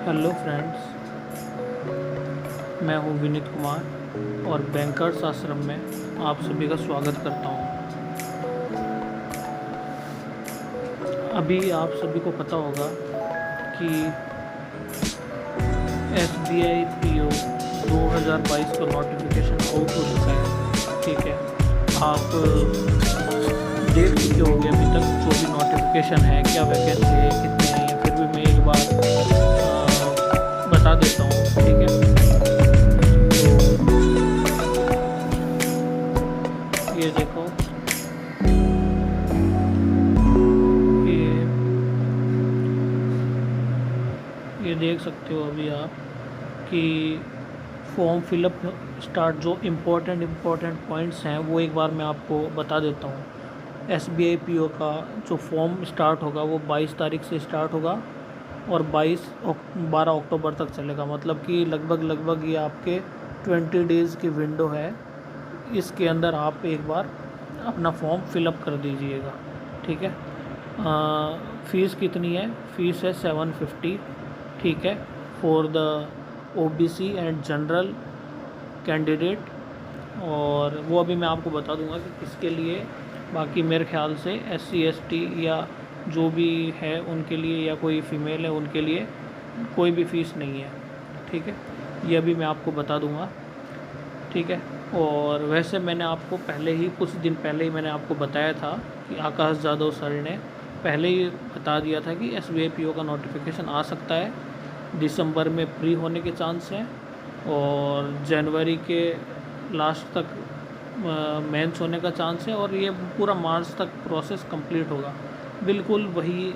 Hello friends, मैं हूं विनीत कुमार और बैंकर्स आश्रम में आप सभी का स्वागत करता हूं। अभी आप सभी को पता होगा कि SBI PO 2022 का नोटिफिकेशन आउट हो चुका है। ठीक है, आप देख चुके होंगे अभी तक जो भी नोटिफिकेशन है, क्या वैकेंसी है, कितनी आई है। फिर भी मैं एक बार बता देता हूँ। ठीक है, तो ये देखो, ये देख सकते हो अभी आप कि फॉर्म फिलअप स्टार्ट, जो इम्पोर्टेंट पॉइंट्स हैं वो एक बार मैं आपको बता देता हूँ। SBI PO का जो फॉर्म स्टार्ट होगा वो 22 तारीख से स्टार्ट होगा और 12 अक्टूबर तक चलेगा। मतलब कि लगभग ये आपके 20 डेज़ की विंडो है। इसके अंदर आप एक बार अपना फॉर्म फिलअप कर दीजिएगा। ठीक है, फ़ीस कितनी है? फ़ीस है 750। ठीक है, for the OBC and general candidate, और वो अभी मैं आपको बता दूंगा कि किसके लिए। बाकी मेरे ख्याल से SC ST या जो भी है उनके लिए, या कोई फ़ीमेल है उनके लिए कोई भी फ़ीस नहीं है। ठीक है, ये अभी मैं आपको बता दूंगा। ठीक है, और वैसे मैंने आपको पहले ही, कुछ दिन पहले ही मैंने आपको बताया था कि आकाश जादव सर ने पहले ही बता दिया था कि SBI PO का नोटिफिकेशन आ सकता है। दिसंबर में प्री होने के चांस हैं और जनवरी के लास्ट तक मेंस होने का चांस है, और ये पूरा मार्च तक प्रोसेस कंप्लीट होगा। बिल्कुल वही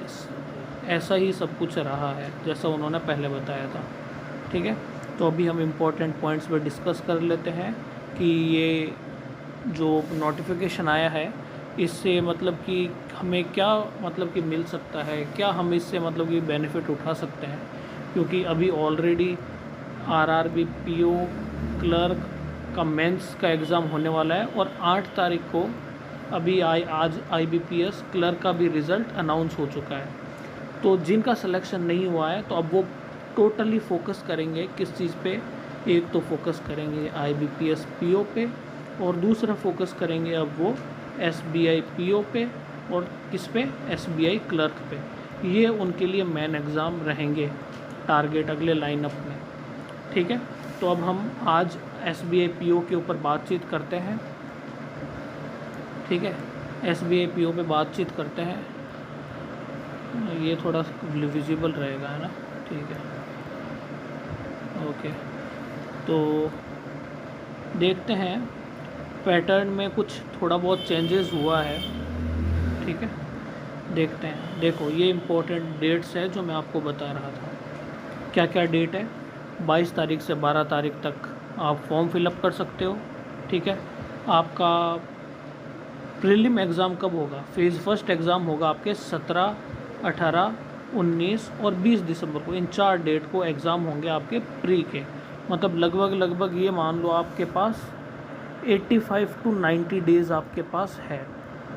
ऐसा ही सब कुछ रहा है जैसा उन्होंने पहले बताया था। ठीक है, तो अभी हम इम्पोर्टेंट पॉइंट्स पर डिस्कस कर लेते हैं कि ये जो नोटिफिकेशन आया है इससे मतलब कि हमें क्या मतलब कि मिल सकता है, क्या हम इससे मतलब कि बेनिफिट उठा सकते हैं। क्योंकि अभी ऑलरेडी RRB PO क्लर्क का मेंस का एग्ज़ाम होने वाला है और 8 तारीख को अभी आज IBPS क्लर्क का भी रिज़ल्ट अनाउंस हो चुका है। तो जिनका सिलेक्शन नहीं हुआ है तो अब वो टोटली फोकस करेंगे किस चीज़ पे? एक तो फोकस करेंगे IBPS PO पे, और दूसरा फोकस करेंगे अब वो SBI PO पे, और किस पे? SBI क्लर्क पे। ये उनके लिए मेन एग्ज़ाम रहेंगे टारगेट अगले लाइनअप में। ठीक है, तो अब हम आज SBI PO के ऊपर बातचीत करते हैं। ठीक है, SBI PO पे बातचीत करते हैं। ये थोड़ा विजिबल रहेगा, है ना? ठीक है, ओके। तो देखते हैं, पैटर्न में कुछ थोड़ा बहुत चेंजेस हुआ है। ठीक है, देखते हैं। देखो, ये इम्पोर्टेंट डेट्स है जो मैं आपको बता रहा था। क्या क्या डेट है? 22 तारीख से 12 तारीख तक आप फॉर्म फिलअप कर सकते हो। ठीक है, आपका प्रीलिम एग्ज़ाम कब होगा? फेज़ फर्स्ट एग्ज़ाम होगा आपके 17, 18, 19 और 20 दिसंबर को। इन 4 डेट को एग्ज़ाम होंगे आपके प्री के। मतलब लगभग ये मान लो आपके पास 85 टू 90 डेज़ आपके पास है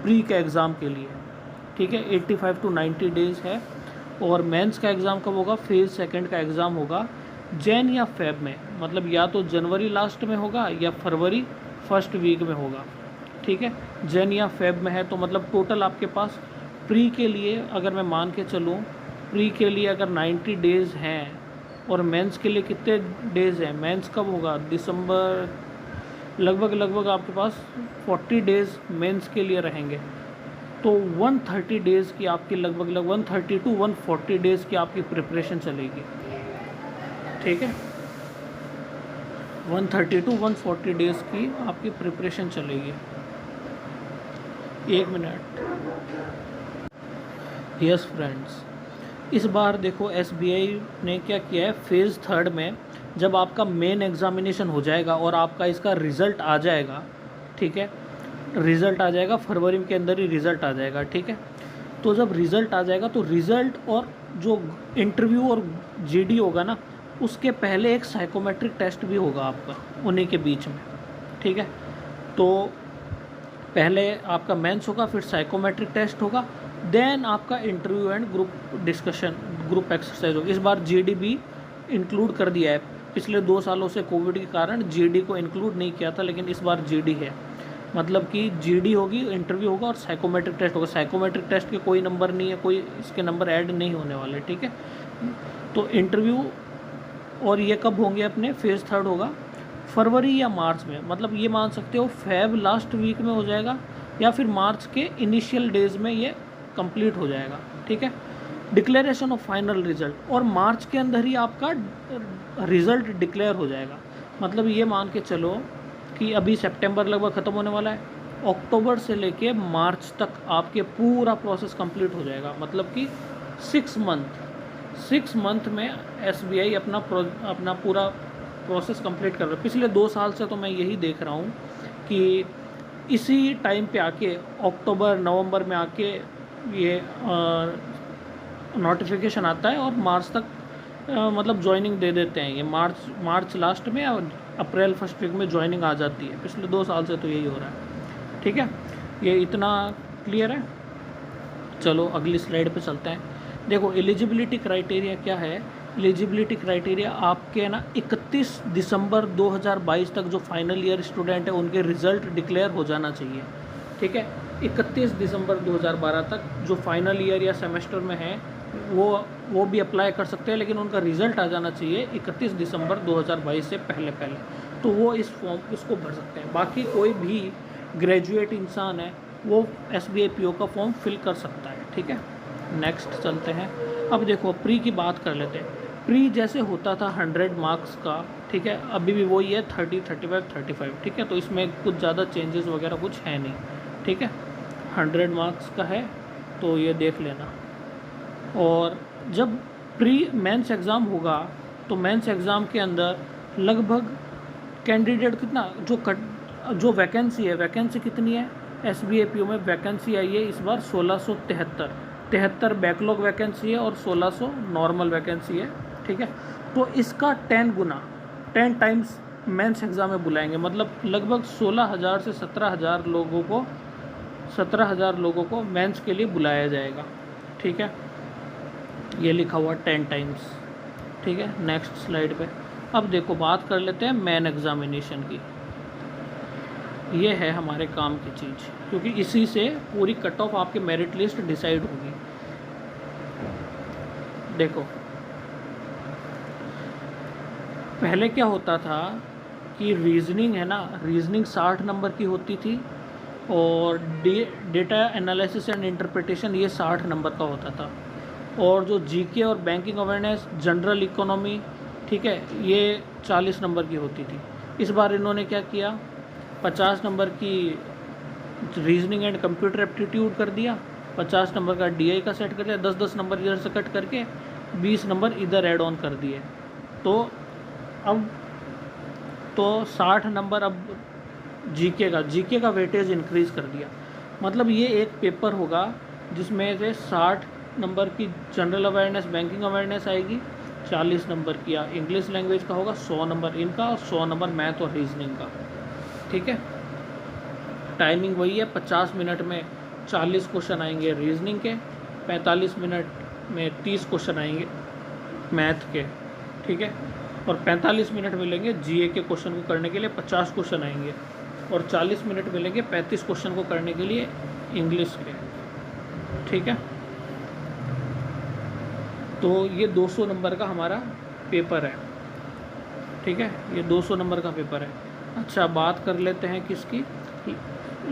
प्री के एग्ज़ाम के लिए। ठीक है, 85 टू 90 डेज़ है। और मेंस का एग्ज़ाम कब होगा? फेज़ सेकंड का एग्ज़ाम होगा जैन या फेब में। मतलब या तो जनवरी लास्ट में होगा या फरवरी फर्स्ट वीक में होगा। ठीक है, जैन या फेब में है तो मतलब टोटल आपके पास प्री के लिए, अगर मैं मान के चलूँ, प्री के लिए अगर 90 डेज़ हैं और मेंस के लिए कितने डेज़ हैं? मेंस कब होगा? दिसंबर। लगभग आपके पास 40 डेज़ मेंस के लिए रहेंगे। तो 130 डेज़ की आपकी, लगभग 130 टू 140 डेज़ की आपकी प्रिपरेशन चलेगी। ठीक है, 130 टू 140 डेज़ की आपकी प्रिपरेशन चलेगी। एक मिनट। यस फ्रेंड्स, इस बार देखो SBI ने क्या किया है, फेज़ थर्ड में जब आपका मेन एग्ज़ामिनेशन हो जाएगा और आपका इसका रिज़ल्ट आ जाएगा। ठीक है, रिज़ल्ट आ जाएगा फरवरी के अंदर ही रिज़ल्ट आ जाएगा। ठीक है, तो जब रिज़ल्ट आ जाएगा तो रिज़ल्ट और जो इंटरव्यू और GD होगा ना, उसके पहले एक साइकोमेट्रिक टेस्ट भी होगा आपका उन्हीं के बीच में। ठीक है, तो पहले आपका मेंस होगा, फिर साइकोमेट्रिक टेस्ट होगा, देन आपका interview and group discussion, group exercise होगी। इस बार GD भी इंक्लूड कर दिया है। पिछले 2 सालों से कोविड के कारण जीडी को इंक्लूड नहीं किया था, लेकिन इस बार जीडी है। मतलब कि जीडी होगी, इंटरव्यू होगा और साइकोमेट्रिक टेस्ट होगा। साइकोमेट्रिक टेस्ट के कोई नंबर नहीं है, कोई इसके नंबर ऐड नहीं होने वाले, ठीक है। तो इंटरव्यू और ये कब होंगे अपने, फेज़ 3 होगा फरवरी या मार्च में। मतलब ये मान सकते हो फेब लास्ट वीक में हो जाएगा या फिर मार्च के इनिशियल डेज में ये कंप्लीट हो जाएगा, ठीक है। डिक्लेरेशन ऑफ फाइनल रिजल्ट, और मार्च के अंदर ही आपका रिज़ल्ट डिक्लेयर हो जाएगा। मतलब ये मान के चलो कि अभी सितंबर लगभग ख़त्म होने वाला है, अक्टूबर से लेके मार्च तक आपके पूरा प्रोसेस कंप्लीट हो जाएगा। मतलब कि 6 मंथ में एसबीआई अपना पूरा प्रोसेस कंप्लीट कर रहा है। पिछले 2 साल से तो मैं यही देख रहा हूँ कि इसी टाइम पे आके अक्टूबर नवंबर में आके ये नोटिफिकेशन आता है और मार्च तक मतलब ज्वाइनिंग दे देते हैं। ये मार्च लास्ट में और अप्रैल फर्स्ट वीक में ज्वाइनिंग आ जाती है। पिछले 2 साल से तो यही हो रहा है, ठीक है। ये इतना क्लियर है। चलो अगली स्लाइड पे चलते हैं। देखो एलिजिबिलिटी क्राइटेरिया क्या है। एलिजिबिलिटी क्राइटेरिया आपके ना 31 दिसंबर 2022 तक जो फाइनल ईयर स्टूडेंट है उनके रिज़ल्ट डिक्लेयर हो जाना चाहिए, ठीक है। 31 दिसंबर 2012 तक जो फाइनल ईयर या सेमेस्टर में है वो भी अप्लाई कर सकते हैं, लेकिन उनका रिज़ल्ट आ जाना चाहिए 31 दिसंबर 2022 से पहले तो वो इसको भर सकते हैं। बाकी कोई भी ग्रेजुएट इंसान है वो SBI PO का फॉर्म फिल कर सकता है, ठीक है। नेक्स्ट चलते हैं। अब देखो प्री की बात कर लेते हैं। प्री जैसे होता था 100 मार्क्स का, ठीक है, अभी भी वही है 30, 35, 35, ठीक है। तो इसमें कुछ ज़्यादा चेंजेस वगैरह कुछ है नहीं, ठीक है। 100 मार्क्स का है तो ये देख लेना। और जब प्री मेंस एग्ज़ाम होगा तो मेंस एग्ज़ाम के अंदर लगभग कैंडिडेट कितना जो वैकेंसी है, वैकेंसी कितनी है SBI PO में वैकेंसी आई है इस बार 1673 बैकलॉग वैकेंसी है और 1600 नॉर्मल वैकेंसी है, ठीक है। तो इसका 10 टाइम्स मेंस एग्ज़ाम में बुलाएंगे। मतलब लगभग 16,000 से 17,000 लोगों को मेंस के लिए बुलाया जाएगा, ठीक है। ये लिखा हुआ 10 टाइम्स, ठीक है। नेक्स्ट स्लाइड पे अब देखो बात कर लेते हैं मेन एग्ज़ामिनेशन की। ये है हमारे काम की चीज़, क्योंकि इसी से पूरी कट ऑफ आपके मेरिट लिस्ट डिसाइड होगी। देखो पहले क्या होता था कि रीजनिंग है ना, रीजनिंग 60 नंबर की होती थी और डेटा एनालिसिस एंड इंटरप्रिटेशन ये 60 नंबर का होता था। और जो जीके और बैंकिंग अवेयरनेस, जनरल इकोनॉमी, ठीक है, ये 40 नंबर की होती थी। इस बार इन्होंने क्या किया, 50 नंबर की रीजनिंग एंड कंप्यूटर एप्टीट्यूड कर दिया, 50 नंबर का DI का सेट कर दिया, 10-10 नंबर इधर से कट करके 20 नंबर इधर ऐड ऑन कर दिए। तो अब 60 नंबर अब जीके का वेटेज इंक्रीज़ कर दिया। मतलब ये एक पेपर होगा जिसमें से 60 नंबर की जनरल अवेयरनेस, बैंकिंग अवेयरनेस आएगी, 40 नंबर की इंग्लिश लैंग्वेज का होगा, 100 नंबर इनका और 100 नंबर मैथ और रीजनिंग का, ठीक है। टाइमिंग वही है, 50 मिनट में 40 क्वेश्चन आएंगे रीजनिंग के, 45 मिनट में 30 क्वेश्चन आएंगे मैथ के, ठीक है। और 45 मिनट मिलेंगे GA के क्वेश्चन को करने के लिए, 50 क्वेश्चन आएंगे और 40 मिनट मिलेंगे 35 क्वेश्चन को करने के लिए इंग्लिश के, ठीक है। तो ये 200 नंबर का हमारा पेपर है, ठीक है, ये 200 नंबर का पेपर है। अच्छा बात कर लेते हैं किसकी,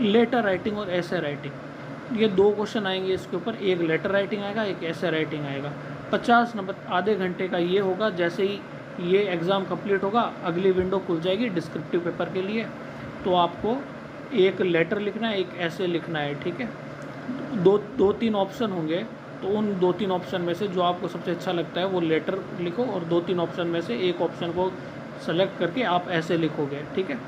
लेटर राइटिंग और ऐसे राइटिंग। ये 2 क्वेश्चन आएंगे इसके ऊपर, एक लेटर राइटिंग आएगा, एक ऐसे राइटिंग आएगा। 50 नंबर, आधे घंटे का ये होगा। जैसे ही ये एग्ज़ाम कंप्लीट होगा अगली विंडो खुल जाएगी डिस्क्रिप्टिव पेपर के लिए। तो आपको एक लेटर लिखना है, एक ऐसे लिखना है, ठीक है। 2-3 ऑप्शन होंगे, तो उन 2-3 ऑप्शन में से जो आपको सबसे अच्छा लगता है वो लेटर लिखो और 2-3 ऑप्शन में से एक ऑप्शन को सेलेक्ट करके आप ऐसे लिखोगे, ठीक है।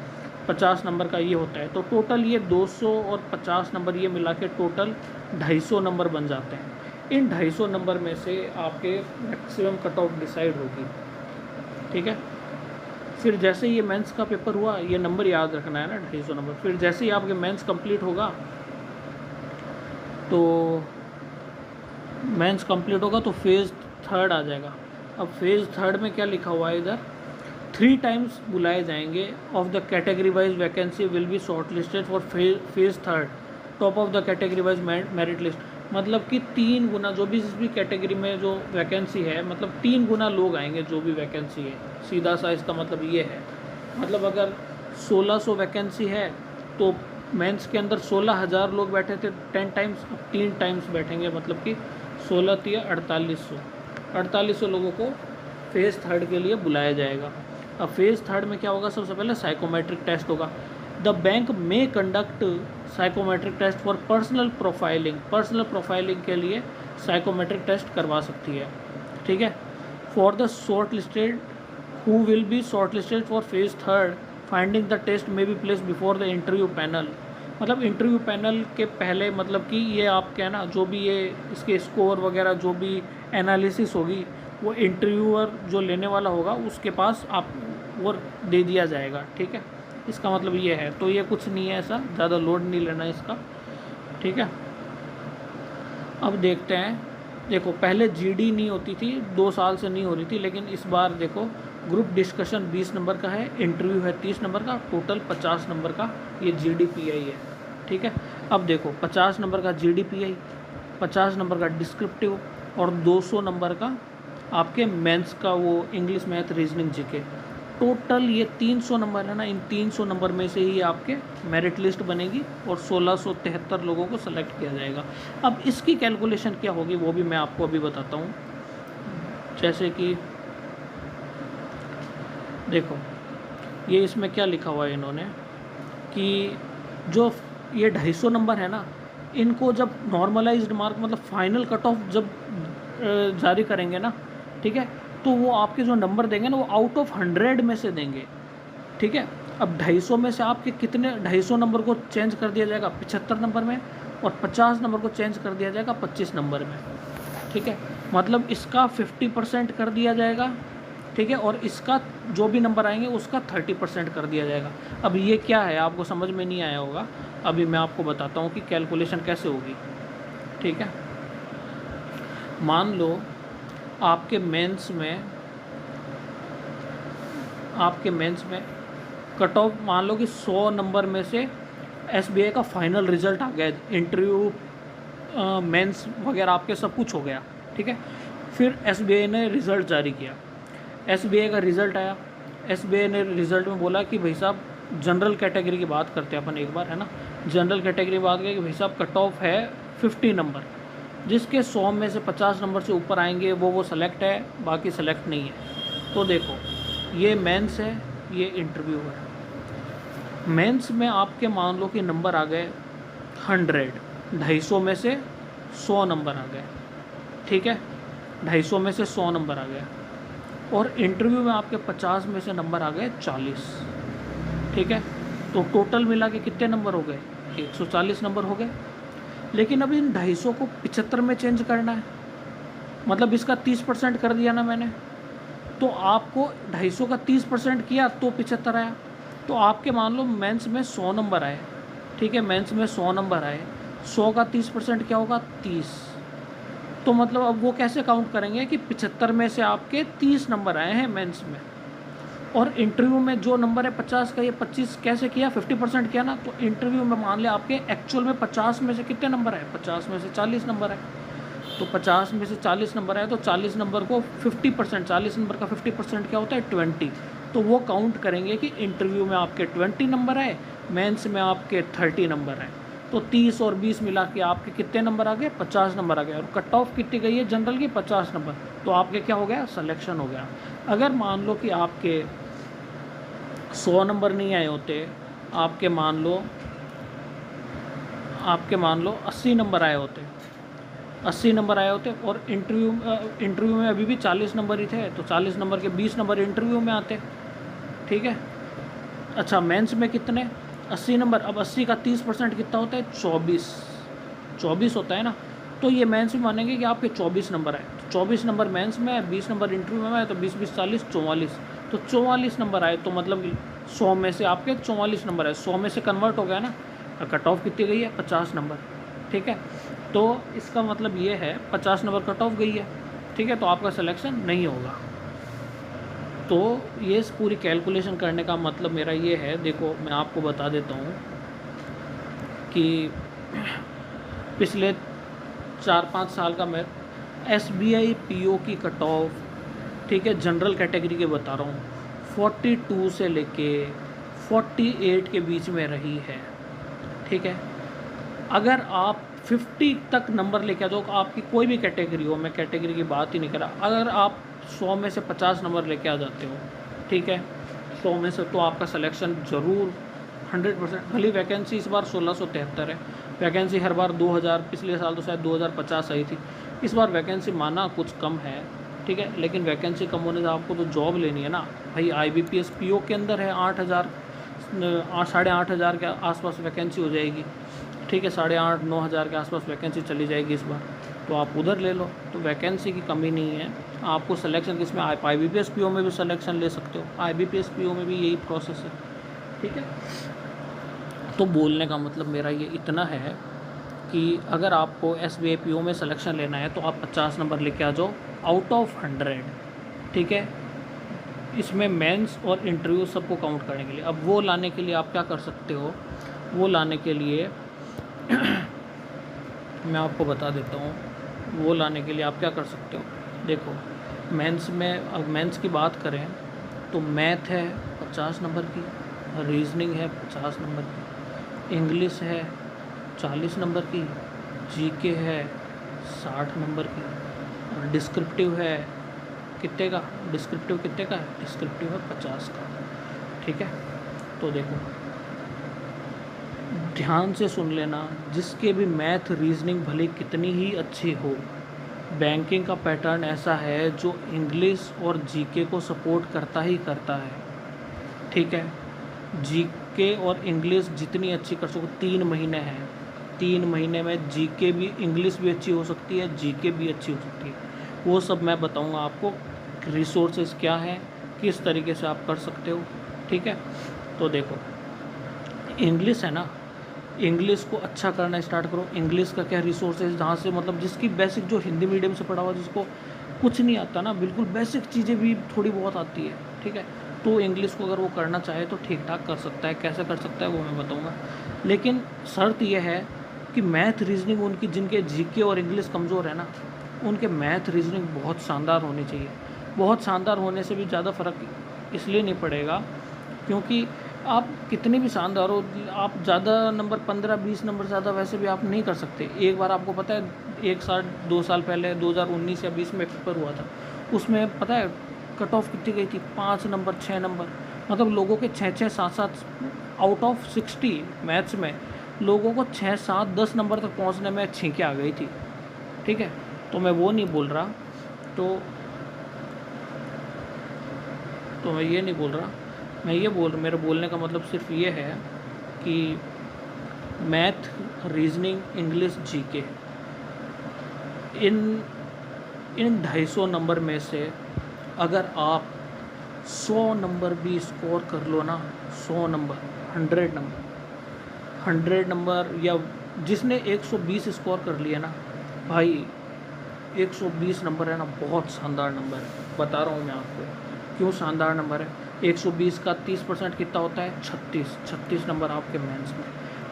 50 नंबर का ये होता है। तो टोटल ये 200 और 50 नंबर ये मिला के टोटल 250 नंबर बन जाते हैं। इन 250 नंबर में से आपके मैक्सिमम कट ऑफ डिसाइड होगी, ठीक है। फिर जैसे ये मेंस का पेपर हुआ, ये नंबर याद रखना है ना, 250 नंबर। फिर जैसे ही आपके मेंस कंप्लीट होगा तो फेज़ 3 आ जाएगा। अब फेज़ थर्ड में क्या लिखा हुआ है इधर, 3 टाइम्स बुलाए जाएंगे of the category wise vacancy will be short listed for phase third top of the category wise merit list. मतलब कि 3 गुना जो भी जिस भी कैटेगरी में जो वैकेंसी है, मतलब 3 गुना लोग आएंगे जो भी वैकेंसी है। सीधा सा इसका मतलब ये है, मतलब अगर 1600 वैकेंसी है तो मेंस के अंदर 16,000 लोग बैठे थे 10 टाइम्स, अब 3 टाइम्स बैठेंगे, मतलब कि 16 3 4800 लोगों को फेज़ थर्ड के लिए बुलाया जाएगा। अब फेज़ थर्ड में क्या होगा, सबसे पहले साइकोमेट्रिक टेस्ट होगा। द बैंक में conduct psychometric test for personal profiling के लिए साइकोमेट्रिक टेस्ट करवा सकती है, ठीक है। For the short listed who will be short listed for phase third finding the test में be place before the interview panel. मतलब इंटरव्यू पैनल के पहले, मतलब कि ये आप क्या ना, जो भी ये इसके स्कोर वगैरह जो भी एनालिसिस होगी वो इंटरव्यूअर जो लेने वाला होगा उसके पास आप वो दे दिया जाएगा, ठीक है। इसका मतलब ये है, तो ये कुछ नहीं है, ऐसा ज़्यादा लोड नहीं लेना इसका, ठीक है। अब देखते हैं, देखो पहले जीडी नहीं होती थी, 2 साल से नहीं हो रही थी, लेकिन इस बार देखो ग्रुप डिस्कशन 20 नंबर का है, इंटरव्यू है 30 नंबर का, टोटल 50 नंबर का ये GDPI है, ठीक है। अब देखो 50 नंबर का GDPI, 50 नंबर का डिस्क्रिप्टिव और 200 नंबर का आपके मेंस का वो English math reasoning GK. Total ये 300 नंबर है ना, इन 300 नंबर में से ही आपके मेरिट लिस्ट बनेगी और 1673 लोगों को सेलेक्ट किया जाएगा। अब इसकी कैलकुलेशन क्या होगी वो भी मैं आपको अभी बताता हूँ। जैसे कि देखो ये इसमें क्या लिखा हुआ है इन्होंने कि जो ये 250 नंबर है ना, इनको जब नॉर्मलाइज्ड मार्क मतलब फाइनल कट ऑफ जब जारी करेंगे ना, ठीक है, तो वो आपके जो नंबर देंगे ना वो आउट ऑफ 100 में से देंगे, ठीक है। अब 250 में से आपके कितने 250 नंबर को चेंज कर दिया जाएगा 75 नंबर में, और 50 नंबर को चेंज कर दिया जाएगा 25 नंबर में, ठीक है। मतलब इसका 50% कर दिया जाएगा, ठीक है, और इसका जो भी नंबर आएंगे उसका 30% कर दिया जाएगा। अब ये क्या है आपको समझ में नहीं आया होगा, अभी मैं आपको बताता हूँ कि कैलकुलेशन कैसे होगी, ठीक है। मान लो आपके मेंस में कट ऑफ मान लो कि 100 नंबर में से SBI का फाइनल रिजल्ट आ गया, इंटरव्यू मेंस वगैरह आपके सब कुछ हो गया, ठीक है। फिर SBI ने रिज़ल्ट जारी किया, SBI का रिज़ल्ट आया, SBI ने रिज़ल्ट में बोला कि भाई साहब जनरल कैटेगरी की बात करते हैं अपन एक बार, है ना। जनरल कैटेगरी की बात करें कि भाई साहब कट ऑफ है 50 नंबर, जिसके 100 में से 50 नंबर से ऊपर आएंगे वो सेलेक्ट है, बाकी सेलेक्ट नहीं है। तो देखो ये मेंस है, ये इंटरव्यू है। मेंस में आपके मान लो कि नंबर आ गए 100, 250 में से 100 नंबर आ गए, ठीक है, 250 में से 100 नंबर आ गए, और इंटरव्यू में आपके 50 में से नंबर आ गए 40, ठीक है। तो टोटल मिला के कितने नंबर हो गए, 140 नंबर हो गए। लेकिन अब इन 250 को 75 में चेंज करना है, मतलब इसका 30% कर दिया ना मैंने, तो आपको 250 का 30% किया तो 75 आया। तो आपके मान लो मेंस में 100 नंबर आए, ठीक है, मेंस में 100 नंबर आए, 100 का 30% क्या होगा 30। तो मतलब अब वो कैसे काउंट करेंगे कि 75 में से आपके 30 नंबर आए हैं मेंस में, और इंटरव्यू में जो नंबर है 50 का, ये 25 कैसे किया 50% किया ना। तो इंटरव्यू में मान लिया आपके एक्चुअल में 50 में से कितने नंबर आए, 50 में से 40 नंबर आए। तो 50 में से 40 नंबर आए तो 40 नंबर को 50%, 40 नंबर का 50% क्या होता है 20। तो वो काउंट करेंगे कि इंटरव्यू में आपके 20 नंबर आए, मेंस में आपके 30 नंबर आए। तो 30 और 20 मिला के आपके कितने नंबर आ गए, 50 नंबर आ गए, और कट ऑफ कितनी गई है जनरल की 50 नंबर। तो आपके क्या हो गया, सिलेक्शन हो गया। अगर मान लो कि आपके 100 नंबर नहीं आए होते, आपके मान लो 80 नंबर आए होते, 80 नंबर आए होते, और इंटरव्यू में अभी भी 40 नंबर ही थे, तो 40 नंबर के 20 नंबर इंटरव्यू में आते, ठीक है। अच्छा मेंस में कितने, 80 नंबर, अब 80 का 30% कितना होता है 24 होता है ना। तो ये मेंस में मानेंगे कि आपके 24 नंबर आए, तो 24 नंबर मेंस में, 20 नंबर इंटरव्यू में आए, तो 20 20 40 44, तो 44 नंबर आए। तो मतलब 100 में से आपके 44 नंबर आए, 100 में से कन्वर्ट हो गया ना, कट ऑफ कितनी गई है 50 नंबर, ठीक है। तो इसका मतलब ये है 50 नंबर कट ऑफ गई है, ठीक है, तो आपका सिलेक्शन नहीं होगा। तो ये पूरी कैलकुलेशन करने का मतलब मेरा ये है, देखो मैं आपको बता देता हूँ कि पिछले 4-5 साल का मैं SBI PO की कट ऑफ, ठीक है, जनरल कैटेगरी के बता रहा हूँ, 42 से लेके 48 के बीच में रही है। ठीक है, अगर आप 50 तक नंबर लेके आ जाओ, आपकी कोई भी कैटेगरी हो, मैं कैटेगरी की बात ही नहीं कर रहा, अगर आप 100 में से 50 नंबर लेके आ जाते हो, ठीक है, 100 में से, तो आपका सिलेक्शन ज़रूर 100%। भली वैकेंसी इस बार 1673 है, वैकेंसी हर बार 2000, पिछले साल तो शायद 2050 आई थी, इस बार वैकेंसी माना कुछ कम है, ठीक है, लेकिन वैकेंसी कम होने से आपको तो जॉब लेनी है ना भाई। IBPS PO के अंदर है 8000, 8500 के आसपास वैकेंसी हो जाएगी, ठीक है, 8500-9000 के आसपास वैकेंसी चली जाएगी इस बार, तो आप उधर ले लो, तो वैकेंसी की कमी नहीं है। आपको सिलेक्शन किस में, आप IBPS PO में भी सिलेक्शन ले सकते हो, IBPS PO में भी यही प्रोसेस है, ठीक है। तो बोलने का मतलब मेरा ये इतना है कि अगर आपको SBI PO में सिलेक्शन लेना है तो आप 50 नंबर लेके आ जाओ आउट ऑफ 100, ठीक है। इसमें मेंस और इंटरव्यू सबको काउंट करने के लिए, अब वो लाने के लिए आप क्या कर सकते हो, वो लाने के लिए मैं आपको बता देता हूँ, वो लाने के लिए आप क्या कर सकते हो। देखो मेंस में, अब मेंस की बात करें तो मैथ है 50 नंबर की, रीजनिंग है 50 नंबर की, इंग्लिश है 40 नंबर की, GK है 60 नंबर की, और डिस्क्रिप्टिव है कितने का, डिस्क्रिप्टिव कितने का है, डिस्क्रिप्टिव है 50 का, ठीक है। तो देखो ध्यान से सुन लेना, जिसके भी मैथ रीजनिंग भले कितनी ही अच्छी हो, बैंकिंग का पैटर्न ऐसा है जो इंग्लिश और GK को सपोर्ट करता ही करता है, ठीक है। GK और इंग्लिश जितनी अच्छी कर सको, 3 महीने हैं, 3 महीने में GK भी, इंग्लिश भी अच्छी हो सकती है, GK भी अच्छी हो सकती है, वो सब मैं बताऊंगा आपको, रिसोर्सेज क्या है, किस तरीके से आप कर सकते हो, ठीक है। तो देखो इंग्लिश है ना, इंग्लिश को अच्छा करना स्टार्ट करो। इंग्लिश का क्या रिसोर्सेज, जहाँ से मतलब जिसकी बेसिक, जो हिंदी मीडियम से पढ़ा हुआ, जिसको कुछ नहीं आता ना, बिल्कुल बेसिक चीज़ें भी थोड़ी बहुत आती है, ठीक है, तो इंग्लिश को अगर वो करना चाहे तो ठीक ठाक कर सकता है। कैसे कर सकता है वो मैं बताऊंगा, लेकिन शर्त यह है कि मैथ रीजनिंग उनकी, जिनके GK और इंग्लिश कमज़ोर है ना, उनके मैथ रीजनिंग बहुत शानदार होनी चाहिए। बहुत शानदार होने से भी ज़्यादा फ़र्क इसलिए नहीं पड़ेगा क्योंकि आप कितने भी शानदार हो, आप ज़्यादा नंबर 15-20 नंबर ज़्यादा वैसे भी आप नहीं कर सकते। एक बार आपको पता है, 1 साल 2 साल पहले 2019 या 20 में पेपर हुआ था, उसमें पता है कट ऑफ कितनी गई थी, 5 नंबर 6 नंबर, मतलब लोगों के 6-6 7-7 आउट ऑफ 60 मैथ्स में लोगों को 6-7-10 नंबर तक पहुंचने में छींके आ गई थी, ठीक है। तो मैं वो नहीं बोल रहा, तो मैं ये नहीं बोल रहा, मैं ये मेरे बोलने का मतलब सिर्फ ये है कि मैथ, रीजनिंग, इंग्लिश, GK, इन 250 नंबर में से अगर आप 100 नंबर भी स्कोर कर लो ना, 100 नंबर, 100 नंबर, या जिसने 120 स्कोर कर लिया ना भाई, 120 नंबर है ना, बहुत शानदार नंबर है, बता रहा हूँ मैं आपको क्यों शानदार नंबर है। 120 का 30% कितना होता है, 36 नंबर आपके मेंस में,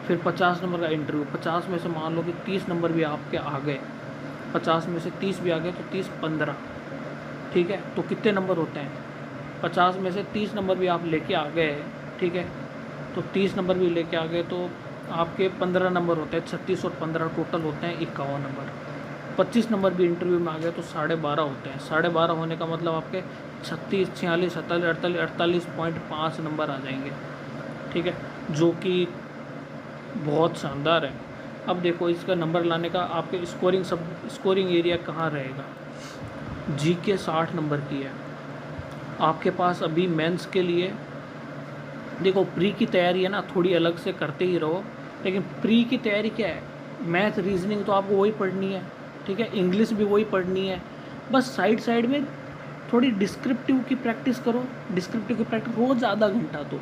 फिर 50 नंबर का इंटरव्यू, 50 में से मान लो कि 30 नंबर भी आपके आ गए, 50 में से 30 भी आ गए तो 30 15, ठीक है, तो कितने नंबर होते हैं, 50 में से 30 नंबर भी आप लेके आ गए, ठीक है, तो 30 नंबर भी लेके आ गए तो आपके 15 नंबर होते हैं, 36 और 15 टोटल होते हैं 51 नंबर। 25 नंबर भी इंटरव्यू में आ गए तो 12.5 होते हैं, 12.5 होने का मतलब आपके 36, 46, 47, 48.5 नंबर आ जाएंगे, ठीक है, जो कि बहुत शानदार है। अब देखो इसका नंबर लाने का आपके स्कोरिंग एरिया कहाँ रहेगा। GK 60 नंबर की है आपके पास अभी मेंस के लिए। देखो प्री की तैयारी है ना, थोड़ी अलग से करते ही रहो, लेकिन प्री की तैयारी क्या है, मैथ रीजनिंग तो आपको वही पढ़नी है, ठीक है, इंग्लिश भी वही पढ़नी है, बस साइड में थोड़ी डिस्क्रिप्टिव की प्रैक्टिस करो, डिस्क्रिप्टिव की प्रैक्टिस रोज़ आधा घंटा दो,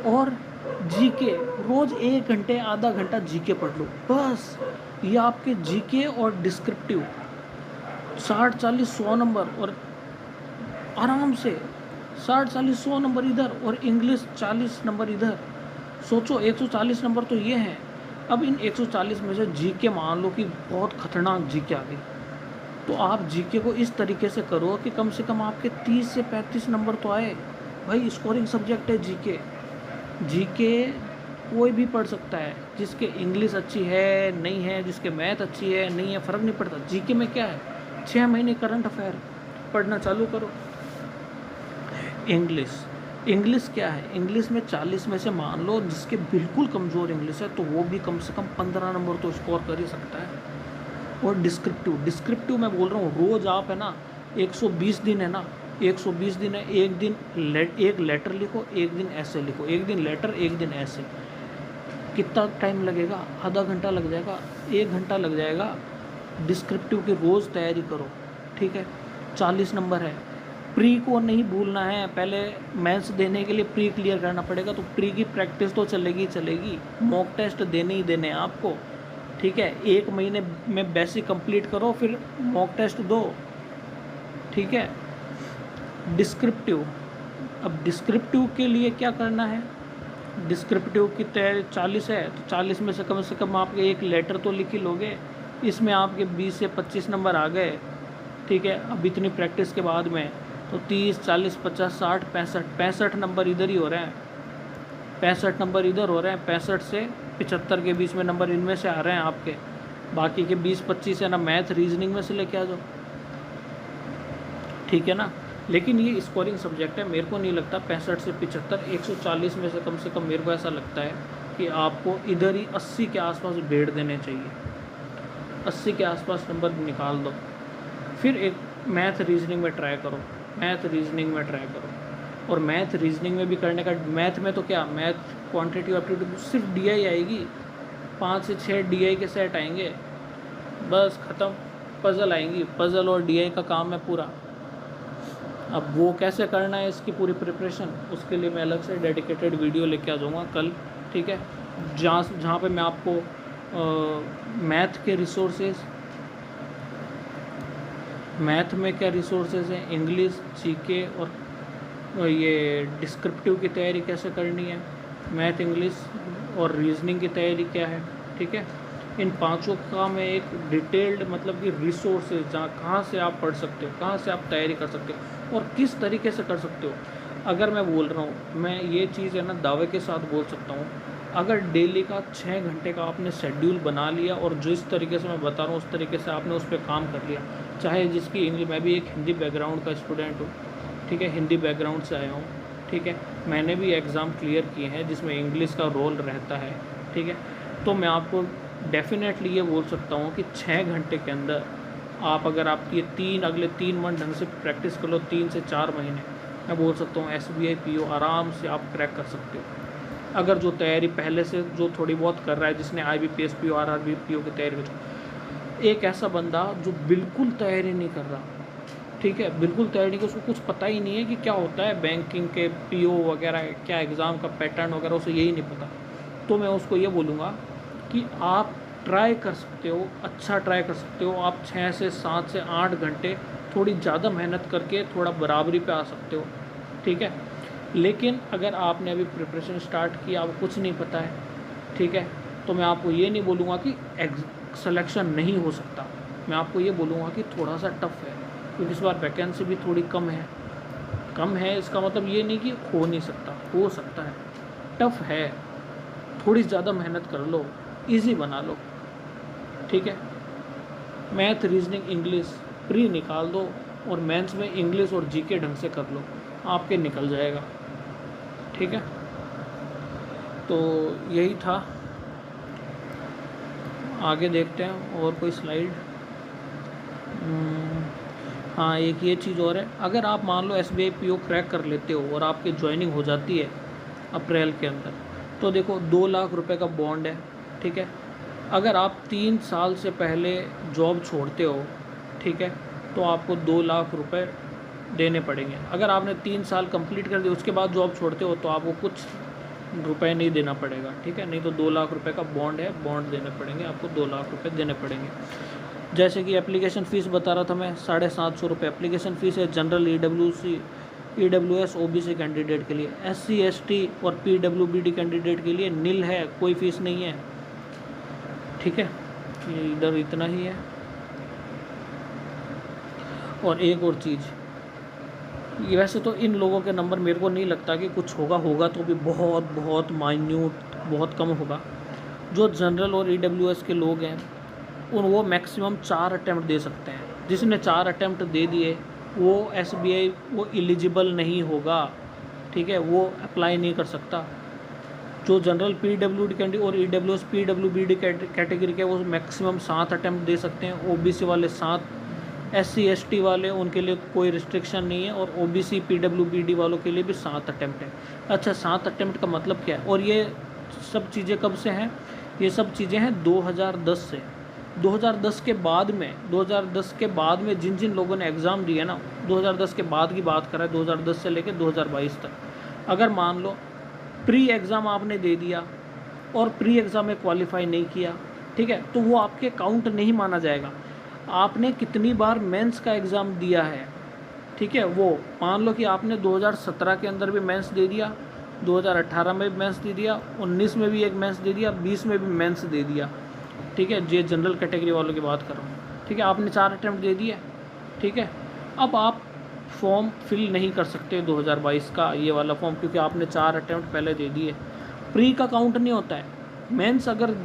और GK रोज़ 1 घंटे आधा घंटा GK पढ़ लो, बस ये आपके GK और डिस्क्रिप्टिव 60-40-100 नंबर, और आराम से 60-40-100 नंबर इधर, और इंग्लिश 40 नंबर इधर। सोचो 140 नंबर तो ये हैं। अब इन 140 में से जीके मान लो कि बहुत खतरनाक जीके आ गई, तो आप जीके को इस तरीके से करो कि कम से कम आपके 30 से 35 नंबर तो आए। भाई स्कोरिंग सब्जेक्ट है जीके। जीके कोई भी पढ़ सकता है, जिसके इंग्लिश अच्छी है नहीं है, जिसके मैथ अच्छी है नहीं है, फ़र्क नहीं पड़ता। जीके में क्या है, 6 महीने करंट अफेयर पढ़ना चालू करो। इंग्लिश क्या है, इंग्लिश में 40 में से मान लो जिसके बिल्कुल कमज़ोर इंग्लिश है तो वो भी कम से कम 15 नंबर तो स्कोर कर ही सकता है। और डिस्क्रिप्टिव मैं बोल रहा हूँ, रोज़ आप है ना 120 दिन है ना, 120 दिन है, एक दिन एक लेटर लिखो, एक दिन ऐसे लिखो, एक दिन लेटर एक दिन ऐसे। कितना टाइम लगेगा, आधा घंटा लग जाएगा, 1 घंटा लग जाएगा। डिस्क्रिप्टिव की रोज़ तैयारी करो, ठीक है। 40 नंबर है। प्री को नहीं भूलना है, पहले मेंस देने के लिए प्री क्लियर करना पड़ेगा, तो प्री की प्रैक्टिस तो चलेगी। मॉक टेस्ट देने ही देने आपको, ठीक है। 1 महीने में बेसिक कंप्लीट करो, फिर मॉक टेस्ट दो, ठीक है। डिस्क्रिप्टिव, अब डिस्क्रिप्टिव के लिए क्या करना है, डिस्क्रिप्टिव की तैयारी 40 है तो 40 में से कम आपके एक लेटर तो लिख ही लोगे। इसमें आपके 20 से 25 नंबर आ गए, ठीक है। अब इतनी प्रैक्टिस के बाद में तो 30, 40, 50, 60, 65 नंबर इधर ही हो रहे हैं, 65 नंबर इधर हो रहे हैं। 65 से 75 के बीच में नंबर इनमें से आ रहे हैं आपके। बाकी के 20-25 है ना मैथ रीजनिंग में से लेके आ जाओ, ठीक है ना। लेकिन ये स्कोरिंग सब्जेक्ट है, मेरे को नहीं लगता 65 से 75, 140 में से कम मेरे को ऐसा लगता है कि आपको इधर ही 80 के आसपास बेड़ देने चाहिए। 80 के आसपास नंबर निकाल दो, फिर एक मैथ रीजनिंग में ट्राई करो, और मैथ रीजनिंग में भी करने का, मैथ में तो क्या, मैथ क्वांटिटी एप्टीट्यूड सिर्फ डीआई आएगी, 5 से 6 डीआई के सेट आएंगे, बस ख़त्म। पज़ल आएंगी, पज़ल और डीआई का काम है पूरा। अब वो कैसे करना है, इसकी पूरी प्रिपरेशन, उसके लिए मैं अलग से डेडिकेटेड वीडियो लेके आ जाऊँगा कल, ठीक है। जहाँ पे मैं आपको मैथ के रिसोर्सेज, मैथ में क्या रिसोर्सेज हैं, इंग्लिश, जीके और ये डिस्क्रिप्टिव की तैयारी कैसे करनी है, मैथ, इंग्लिश और रीजनिंग की तैयारी क्या है, ठीक है। इन पांचों का मैं एक डिटेल्ड मतलब कि रिसोर्सेज, जहाँ कहाँ से आप पढ़ सकते हो, कहाँ से आप तैयारी कर सकते हो और किस तरीके से कर सकते हो। अगर मैं बोल रहा हूँ, मैं ये चीज़ है ना दावे के साथ बोल सकता हूँ, अगर डेली का 6 घंटे का आपने शेड्यूल बना लिया और जिस तरीके से मैं बता रहा हूँ उस तरीके से आपने उस पर काम कर लिया, चाहे जिसकी इंग्लिश, मैं भी एक हिंदी बैकग्राउंड का स्टूडेंट हूँ, ठीक है, हिंदी बैकग्राउंड से आया हूँ, ठीक है। मैंने भी एग्ज़ाम क्लियर किए हैं जिसमें इंग्लिश का रोल रहता है, ठीक है। तो मैं आपको डेफिनेटली ये बोल सकता हूँ कि 6 घंटे के अंदर आप, अगर आपकी अगले 3 मंथ ढंग से प्रैक्टिस कर लो, 3 से 4 महीने, मैं बोल सकता हूँ SBI PO आराम से आप क्रैक कर सकते हो। अगर जो तैयारी पहले से जो थोड़ी बहुत कर रहा है, जिसने IBPS PO RRB PO की तैयारी कर, एक ऐसा बंदा जो बिल्कुल तैयारी नहीं कर रहा, ठीक है, बिल्कुल तैयारी नहीं, उसको कुछ पता ही नहीं है कि क्या होता है बैंकिंग के PO वगैरह, क्या एग्ज़ाम का पैटर्न वगैरह, उसे यही नहीं पता, तो मैं उसको ये बोलूँगा कि आप ट्राई कर सकते हो, अच्छा ट्राई कर सकते हो। आप 6 से 7 से 8 घंटे थोड़ी ज़्यादा मेहनत करके थोड़ा बराबरी पे आ सकते हो, ठीक है। लेकिन अगर आपने अभी प्रिपरेशन स्टार्ट किया, आपको कुछ नहीं पता है, ठीक है, तो मैं आपको ये नहीं बोलूँगा कि सिलेक्शन नहीं हो सकता, मैं आपको ये बोलूँगा कि थोड़ा सा टफ़ है, क्योंकि इस बार वैकेंसी भी थोड़ी कम है। इसका मतलब ये नहीं कि हो नहीं सकता, हो सकता है, टफ़ है, थोड़ी ज़्यादा मेहनत कर लो, ईजी बना लो, ठीक है। मैथ, रीजनिंग, इंग्लिश प्री निकाल दो और मेंस में इंग्लिश और जीके ढंग से कर लो, आपके निकल जाएगा, ठीक है। तो यही था, आगे देखते हैं और कोई स्लाइड। हाँ, एक ये चीज़ और है, अगर आप मान लो SBI PO क्रैक कर लेते हो और आपकी ज्वाइनिंग हो जाती है अप्रैल के अंदर, तो देखो 2 लाख रुपए का बॉन्ड है, ठीक है। अगर आप 3 साल से पहले जॉब छोड़ते हो, ठीक है, तो आपको 2 लाख रुपए देने पड़ेंगे। अगर आपने 3 साल कंप्लीट कर दिए उसके बाद जॉब छोड़ते हो तो आपको कुछ रुपए नहीं देना पड़ेगा, ठीक है। नहीं तो 2 लाख रुपए का बॉन्ड है, बॉन्ड देने पड़ेंगे आपको, 2 लाख रुपए देने पड़ेंगे। जैसे कि एप्लीकेशन फ़ीस बता रहा था मैं, 750 रुपये एप्लीकेशन फ़ीस है जनरल EWS OBC कैंडिडेट के लिए। SC ST और PWBD कैंडिडेट के लिए नील है, कोई फ़ीस नहीं है। ठीक है, ये इधर इतना ही है। और एक और चीज़, ये वैसे तो इन लोगों के नंबर मेरे को नहीं लगता कि कुछ होगा तो भी बहुत बहुत माइन्यूट, बहुत कम होगा। जो जनरल और EWS के लोग हैं वो मैक्सिमम 4 अटैम्प्ट दे सकते हैं। जिसने 4 अटैम्प्ट दे दिए वो SBI वो एलिजिबल नहीं होगा। ठीक है, वो अप्लाई नहीं कर सकता। जो जनरल PWD और EWS PWBD कैटेगरी के वो मैक्सिमम 7 अटैम्प्ट दे सकते हैं। OBC वाले 7, SC ST वाले उनके लिए कोई रिस्ट्रिक्शन नहीं है, और OBC PWBD वालों के लिए भी 7 अटैम्प्ट है। अच्छा, 7 अटैम्प्ट का मतलब क्या है? और ये सब चीज़ें कब से हैं? ये सब चीज़ें हैं 2010 से। 2010 के बाद में जिन जिन लोगों ने एग्ज़ाम दिया ना, 2010 के बाद की बात कर रहा है, 2010 से लेकर 2022 तक। अगर मान लो प्री एग्ज़ाम आपने दे दिया और प्री एग्ज़ाम में क्वालिफाई नहीं किया, ठीक है, तो वो आपके काउंट नहीं माना जाएगा। आपने कितनी बार मेंस का एग्ज़ाम दिया है, ठीक है, वो मान लो कि आपने 2017 के अंदर भी मेंस दे दिया, 2018 में भी मेंस दे दिया, 19 में भी एक मेंस दे दिया, 20 में भी मेंस दे दिया। ठीक है, ये जनरल कैटेगरी वालों की बात कर रहा हूँ। ठीक है, आपने 4 अटैम्प्ट दे दिए। ठीक है, अब आप फॉर्म फिल नहीं कर सकते 2022 का ये वाला फॉर्म, क्योंकि आपने 4 अटैम्प्ट पहले दे दिए। प्री का काउंट नहीं होता है, मेंस अगर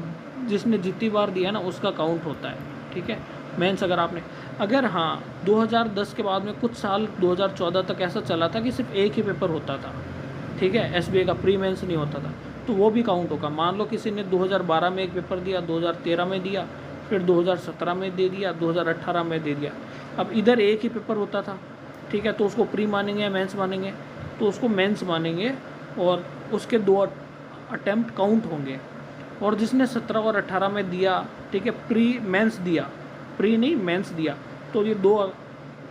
जिसने जितनी बार दिया ना उसका काउंट होता है। ठीक है, मेंस अगर हाँ 2010 के बाद में कुछ साल 2014 तक ऐसा चला था कि सिर्फ एक ही पेपर होता था। ठीक है, SBI का प्री मेंस नहीं होता था, तो वो भी काउंट होगा। मान लो किसी ने 2012 में एक पेपर दिया, 2013 में दिया, फिर 2017 में दे दिया, 2018 में दे दिया। अब इधर एक ही पेपर होता था, ठीक है, तो उसको प्री मानेंगे या मेंस मानेंगे? तो उसको मेंस मानेंगे, और उसके 2 अटैम्प्ट काउंट होंगे। और जिसने 17 और 18 में दिया, ठीक है, प्री मेंस दिया, प्री नहीं मेंस दिया, तो ये 2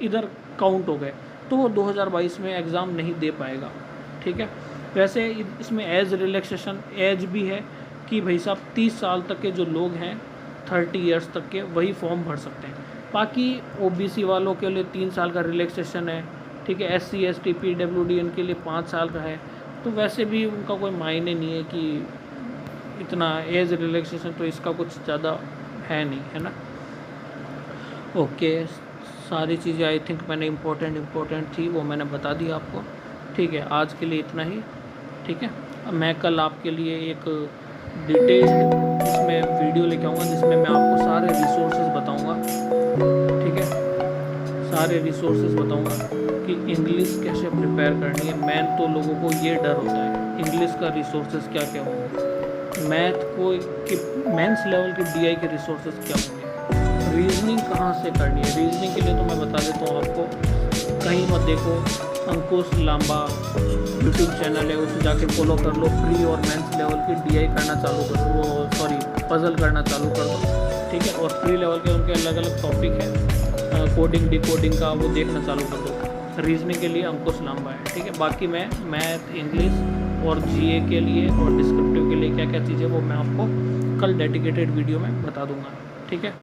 इधर काउंट हो गए, तो वो 2022 में एग्ज़ाम नहीं दे पाएगा। ठीक है, वैसे इसमें एज रिलैक्सेशन एज भी है कि भाई साहब 30 साल तक के जो लोग हैं, 30 इयर्स तक के, वही फॉर्म भर सकते हैं। बाकी OBC वालों के लिए 3 साल का रिलैक्सेशन है। ठीक है, SC ST PWD उनके लिए 5 साल का है। तो वैसे भी उनका कोई मायने नहीं है कि इतना एज रिलैक्सेशन, तो इसका कुछ ज़्यादा है नहीं, है ना। ओके, सारी चीज़ें आई थिंक मैंने इम्पोर्टेंट थी वो मैंने बता दी आपको। ठीक है, आज के लिए इतना ही। ठीक है, अब मैं कल आपके लिए एक डिटेल्ड इसमें वीडियो लेके आऊँगा जिसमें मैं आपको सारे रिसोर्सेज बताऊँगा। ठीक है, सारे रिसोर्सेज बताऊँगा कि इंग्लिश कैसे प्रिपेयर करनी है। मैन तो लोगों को ये डर होता है इंग्लिश का रिसोर्सेज क्या क्या होंगे, मैथ को कि मेंस लेवल के DI के रिसोर्सेज क्या होंगे, रीजनिंग कहाँ से करनी है। रीजनिंग के लिए तो मैं बता देता हूँ आपको, कहीं मत देखो, अंकुश लांबा यूट्यूब चैनल है, उसे जाके फॉलो कर लो। प्री और मेंस लेवल की DI करना चालू कर दो, पजल करना चालू कर दो। ठीक है, और प्री लेवल के उनके अलग अलग टॉपिक है, कोडिंग डिकोडिंग का, वो देखना चालू कर दो। रीजनिंग के लिए अंकुश लांबा है। ठीक है, बाकी मैं मैथ, इंग्लिश और GA के लिए और डिस्क्रिप्टिव के लिए क्या क्या चीज़ें वो मैं आपको कल डेडिकेटेड वीडियो में बता दूंगा। ठीक है।